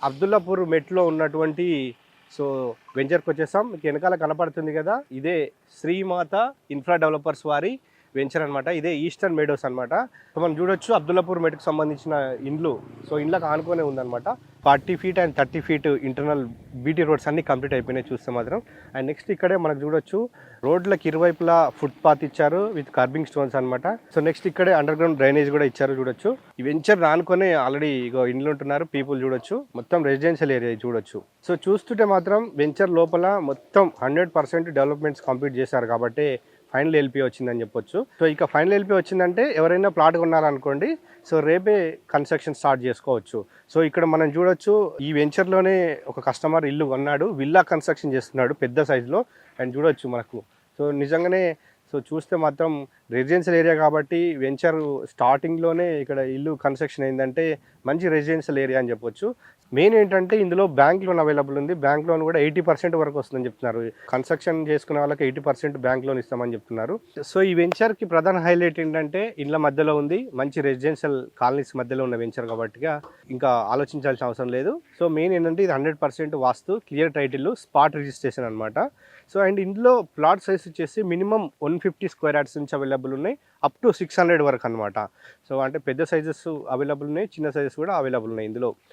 అబ్దుల్లాపూర్ మెట్లో ఉన్నటువంటి సో వెంచర్కి వచ్చేసాం. మీకు వెనకాల కనపడుతుంది కదా, ఇదే శ్రీమాత ఇన్ఫ్రా డెవలపర్స్ వారి వెంచర్ అనమాట. ఇదే ఈస్టర్న్ మేడోస్ అనమాట. సో మనం చూడొచ్చు అబ్దుల్లాపూర్ మెట్కి సంబంధించిన ఇండ్లు. సో ఇండ్లకు ఆనుకునే ఉందన్నమాట. 40 feet and 30 feet internal BT roads అన్ని కంప్లీట్ అయిపోయినాయి చూస్తే మాత్రం. అండ్ నెక్స్ట్ ఇక్కడే మనకు చూడొచ్చు రోడ్లకు ఇరువైపులా ఫుట్ పాత్ ఇచ్చారు విత్ కార్బింగ్ స్టోన్స్ అనమాట. సో నెక్స్ట్ ఇక్కడే అండర్ గ్రౌండ్ డ్రైనేజ్ కూడా ఇచ్చారు చూడొచ్చు. ఈ వెంచర్ రానుకొని ఆల్రెడీ ఇగో ఇండ్లు ఉంటున్నారు పీపుల్ చూడొచ్చు. మొత్తం రెసిడెన్షియల్ ఏరియా చూడొచ్చు. సో చూస్తుంటే మాత్రం వెంచర్ లోపల మొత్తం 100% డెవలప్మెంట్స్ కంప్లీట్ చేశారు కాబట్టి ఫైనల్ ఎల్పీ వచ్చిందని చెప్పొచ్చు. సో ఇక ఫైనల్ ఎల్పీ వచ్చిందంటే ఎవరైనా ప్లాట్ కొన్నారనుకోండి, సో రేపే కన్స్ట్రక్షన్ స్టార్ట్ చేసుకోవచ్చు. సో ఇక్కడ మనం చూడొచ్చు ఈ వెంచర్లోనే ఒక కస్టమర్ ఇల్లు కొన్నాడు, విల్లా కన్స్ట్రక్షన్ చేస్తున్నాడు పెద్ద సైజులో. అండ్ చూడొచ్చు మనకు సో నిజంగానే సో చూస్తే మాత్రం రెసిడెన్షియల్ ఏరియా కాబట్టి వెంచర్ స్టార్టింగ్లోనే ఇక్కడ ఇల్లు కన్స్ట్రక్షన్ అయిందంటే మంచి రెసిడెన్షియల్ ఏరియా అని చెప్పొచ్చు. మెయిన్ ఏంటంటే ఇందులో బ్యాంక్ లోన్ అవైలబుల్ ఉంది. బ్యాంక్ లోన్ కూడా 80% వరకు వస్తుందని చెప్తున్నారు. కన్స్ట్రక్షన్ చేసుకునే వాళ్ళకి 80% బ్యాంక్ లోన్ ఇస్తామని చెప్తున్నారు. సో ఈ వెంచర్కి ప్రధాన హైలైట్ ఏంటంటే ఇండ్ల మధ్యలో ఉంది, మంచి రెసిడెన్షియల్ కాలనీస్ మధ్యలో ఉన్న వెంచర్ కాబట్టి ఇంకా ఆలోచించాల్సిన అవసరం లేదు. సో మెయిన్ ఏంటంటే ఇది 100% వాస్తు, క్లియర్ టైటిల్, స్పాట్ రిజిస్ట్రేషన్ అనమాట. సో అండ్ ఇందులో ప్లాట్ సైజ్ వచ్చేసి మినిమం 150 స్క్వేర్ యార్డ్స్ నుంచి అవైలబుల్ ఉన్నాయి, అప్ టు 600 వరకు అనమాట. సో అంటే పెద్ద సైజెస్ అవైలబుల్ ఉన్నాయి, చిన్న సైజెస్ కూడా అవైలబుల్ ఉన్నాయి ఇందులో.